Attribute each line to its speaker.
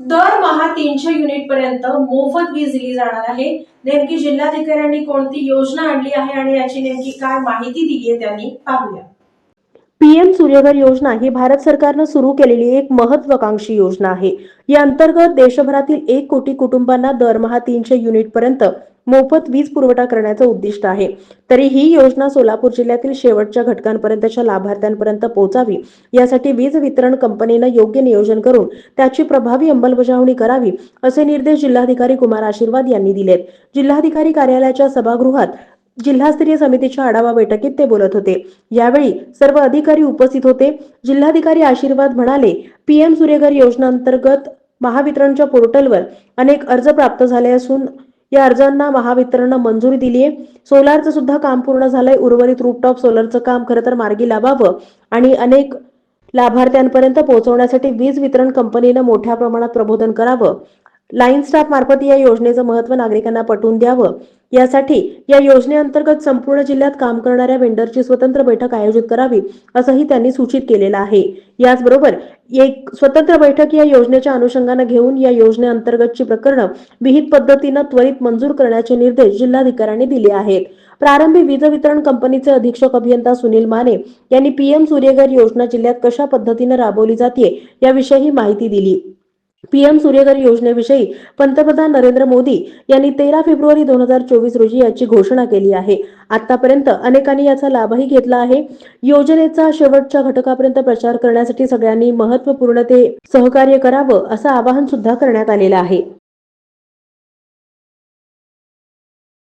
Speaker 1: दरमहा 300 युनिट पर्यंत मोफत वीज दिली जाणार आहे। नेमकी जिल्हाधिकाऱ्यांनी कोणती योजना आणली आहे आणि याची नेमकी काय माहिती दिली आहे त्यांनी पाहूया।
Speaker 2: पीएम सूर्यघर योजना ही भारत सरकारने सुरू केलेली एक महत्वाकांक्षी योजना आहे। या अंतर्गत देशभरातील 1 कोटी कुटुंबांना दरमहा 300 युनिट पर्यंत मोफत वीज पुरवठा करण्याचे उद्दिष्ट आहे। तरी ही योजना सोलापूर जिल्ह्यातील शेवटच्या घटकांपर्यंतच्या लाभार्थ्यांपर्यंत पोहोचावी यासाठी वीज वितरण कंपनीने योग्य नियोजन करून त्याची प्रभावी अंमलबजावणी करावी असे निर्देश जिल्हाधिकारी कुमार आशीर्वाद यांनी दिलेत। जिल्हाधिकारी कार्यालयाच्या सभागृहात जिल्हास्तरीय समितीच्या आढावा बैठकीत ते बोलत होते। यावेळी सर्व अधिकारी उपस्थित होते। जिल्हाधिकारी आशीर्वाद म्हणाले, पीएम सूर्यघर योजना अंतर्गत महावितरणच्या पोर्टलवर अनेक अर्ज प्राप्त झाले असून या अर्जांना महावितरणने मंजुरी दिली आहे। सोलारचं सुद्धा काम पूर्ण झालंय। उर्वरित रूफटॉप सोलरचं काम खरं तर मार्गी लावावं आणि अनेक लाभार्थ्यांपर्यंत पोहोचवण्यासाठी वीज वितरण कंपनीने मोठ्या प्रमाणात प्रबोधन करावं। लाईन स्टाफ मार्फत या योजनेचं महत्त्व नागरिकांना पटवून द्यावं यासाठी या योजनेअंतर्गत संपूर्ण जिल्ह्यात काम करणाऱ्या वेंडरची स्वतंत्र बैठक आयोजित करावी असंही त्यांनी सूचित केलेलं आहे। याचबरोबर एक स्वतंत्र बैठक या योजनेच्या अनुषंगाने घेऊन या योजनेअंतर्गतची प्रकरणं विहित पद्धतीने त्वरित मंजूर करण्याचे निर्देश जिल्हाधिकाऱ्यांनी दिले आहेत। प्रारंभी वीज वितरण कंपनीचे अधीक्षक अभियंता सुनील माने यांनी पीएम सूर्यघर योजना जिल्ह्यात कशा पद्धतीने राबवली जाते याविषयी माहिती दिली। पीएम सूर्यघर योजनेविषयी पंतप्रधान नरेंद्र मोदी यांनी 13 फेब्रुवारी 2024 रोजी याची घोषणा केली आहे। आतापर्यंत अनेकांनी याचा लाभही घेतला आहे। योजनेचा शेवटच्या घटकापर्यंत प्रचार करण्यासाठी सगळ्यांनी महत्त्वपूर्ण ते सहकार्य करावं असं आवाहन सुद्धा करण्यात आलेलं आहे।